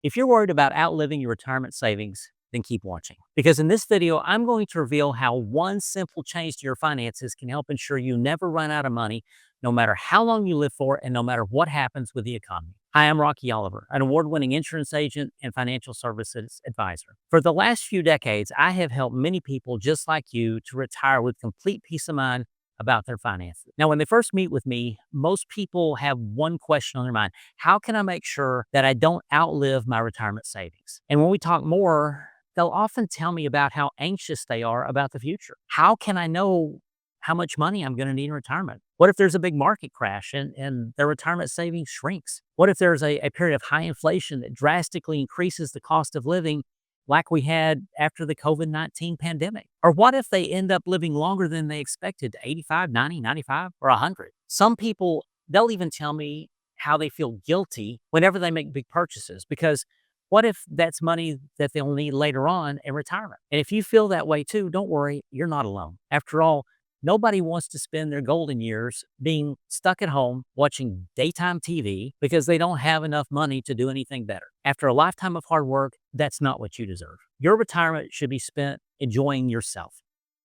If you're worried about outliving your retirement savings, then keep watching. Because in this video, I'm going to reveal how one simple change to your finances can help ensure you never run out of money, no matter how long you live for and no matter what happens with the economy. Hi, I'm Rocky Oliver, an award-winning insurance agent and financial services advisor. For the last few decades, I have helped many people just like you to retire with complete peace of mind about their finances. Now, when they first meet with me, most people have one question on their mind: how can I make sure that I don't outlive my retirement savings? And when we talk more, they'll often tell me about how anxious they are about the future. How can I know how much money I'm going to need in retirement? What if there's a big market crash and their retirement savings shrinks? What if there's a period of high inflation that drastically increases the cost of living like we had after the COVID-19 pandemic? Or what if they end up living longer than they expected, to 85, 90, 95, or 100? Some people, they'll even tell me how they feel guilty whenever they make big purchases, because what if that's money that they'll need later on in retirement? And if you feel that way too, don't worry, you're not alone. After all, nobody wants to spend their golden years being stuck at home watching daytime TV because they don't have enough money to do anything better. After a lifetime of hard work, that's not what you deserve. Your retirement should be spent enjoying yourself,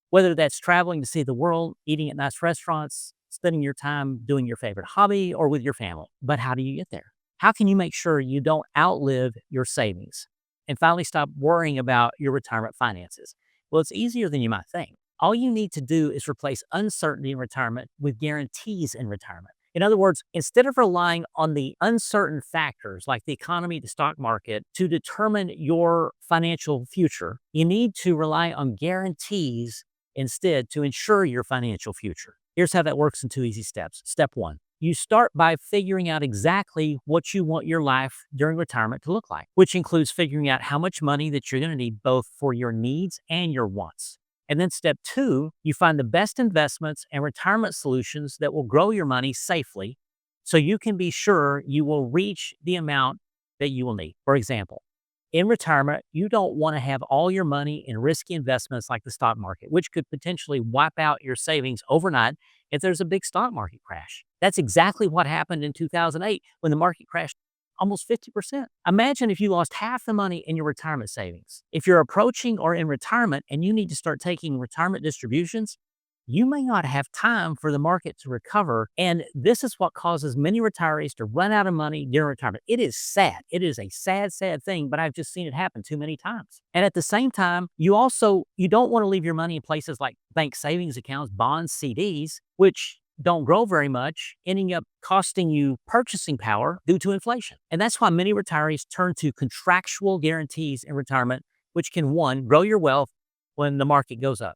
whether that's traveling to see the world, eating at nice restaurants, spending your time doing your favorite hobby, or with your family. But how do you get there? How can you make sure you don't outlive your savings and finally stop worrying about your retirement finances? Well, it's easier than you might think. All you need to do is replace uncertainty in retirement with guarantees in retirement. In other words, instead of relying on the uncertain factors like the economy, the stock market, to determine your financial future, you need to rely on guarantees instead to ensure your financial future. Here's how that works in 2 easy steps. Step 1. You start by figuring out exactly what you want your life during retirement to look like, which includes figuring out how much money that you're going to need both for your needs and your wants. And then step 2, you find the best investments and retirement solutions that will grow your money safely so you can be sure you will reach the amount that you will need. For example, in retirement, you don't want to have all your money in risky investments like the stock market, which could potentially wipe out your savings overnight if there's a big stock market crash. That's exactly what happened in 2008 when the market crashed almost 50%. Imagine if you lost half the money in your retirement savings. If you're approaching or in retirement and you need to start taking retirement distributions, you may not have time for the market to recover. And this is what causes many retirees to run out of money during retirement. It is sad. It is a sad, sad thing, but I've just seen it happen too many times. And at the same time, you don't want to leave your money in places like bank savings accounts, bonds, CDs, which don't grow very much, ending up costing you purchasing power due to inflation. And that's why many retirees turn to contractual guarantees in retirement, which can, 1, grow your wealth when the market goes up,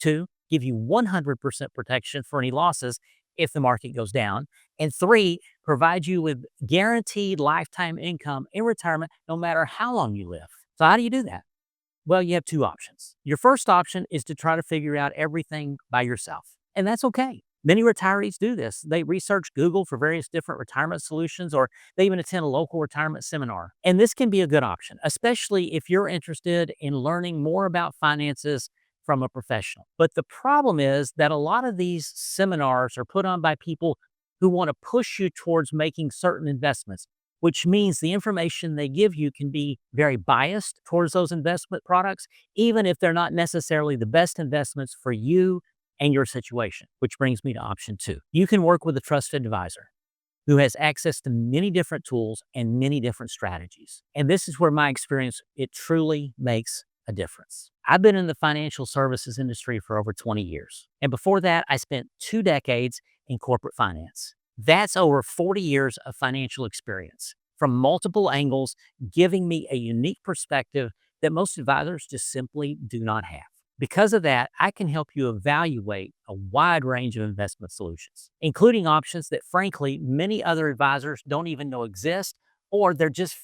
2, give you 100% protection for any losses if the market goes down, and 3, provide you with guaranteed lifetime income in retirement no matter how long you live. So how do you do that? Well, you have 2 options. Your first option is to try to figure out everything by yourself, and that's okay. Many retirees do this. They research Google for various different retirement solutions, or they even attend a local retirement seminar. And this can be a good option, especially if you're interested in learning more about finances from a professional. But the problem is that a lot of these seminars are put on by people who want to push you towards making certain investments, which means the information they give you can be very biased towards those investment products, even if they're not necessarily the best investments for you and your situation. Which brings me to option 2. You can work with a trusted advisor who has access to many different tools and many different strategies. And this is where my experience, it truly makes a difference. I've been in the financial services industry for over 20 years. And before that, I spent 2 decades in corporate finance. That's over 40 years of financial experience from multiple angles, giving me a unique perspective that most advisors just simply do not have. Because of that, I can help you evaluate a wide range of investment solutions, including options that, frankly, many other advisors don't even know exist, or they're just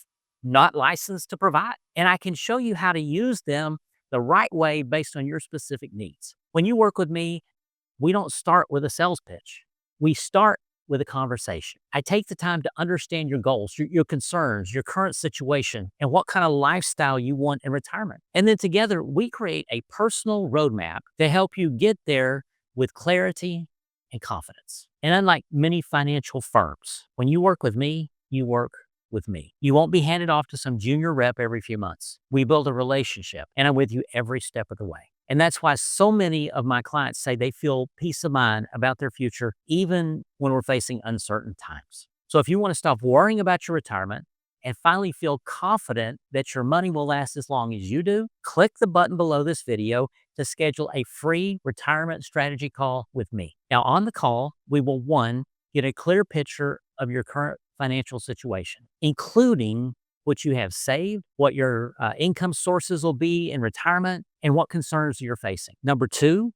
not licensed to provide. And I can show you how to use them the right way based on your specific needs. When you work with me, we don't start with a sales pitch. We start with a conversation. I take the time to understand your goals, your concerns, your current situation, and what kind of lifestyle you want in retirement. And then together, we create a personal roadmap to help you get there with clarity and confidence. And unlike many financial firms, when you work with me, you work with me. You won't be handed off to some junior rep every few months. We build a relationship, and I'm with you every step of the way. And that's why so many of my clients say they feel peace of mind about their future, even when we're facing uncertain times. So if you want to stop worrying about your retirement and finally feel confident that your money will last as long as you do, click the button below this video to schedule a free retirement strategy call with me. Now, on the call, we will, one, get a clear picture of your current financial situation, including what you have saved, what your income sources will be in retirement, and what concerns you're facing. Number two,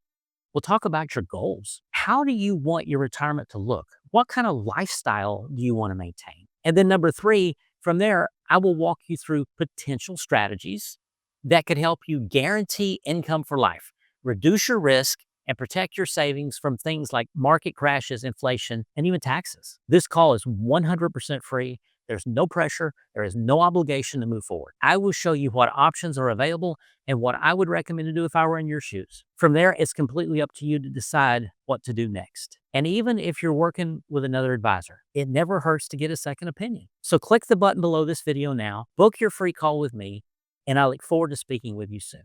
we'll talk about your goals. How do you want your retirement to look? What kind of lifestyle do you want to maintain? And then number three, from there, I will walk you through potential strategies that could help you guarantee income for life, reduce your risk, and protect your savings from things like market crashes, inflation, and even taxes. This call is 100% free. There's no pressure. There is no obligation to move forward. I will show you what options are available and what I would recommend to do if I were in your shoes. From there, it's completely up to you to decide what to do next. And even if you're working with another advisor, it never hurts to get a second opinion. So click the button below this video now, book your free call with me, and I look forward to speaking with you soon.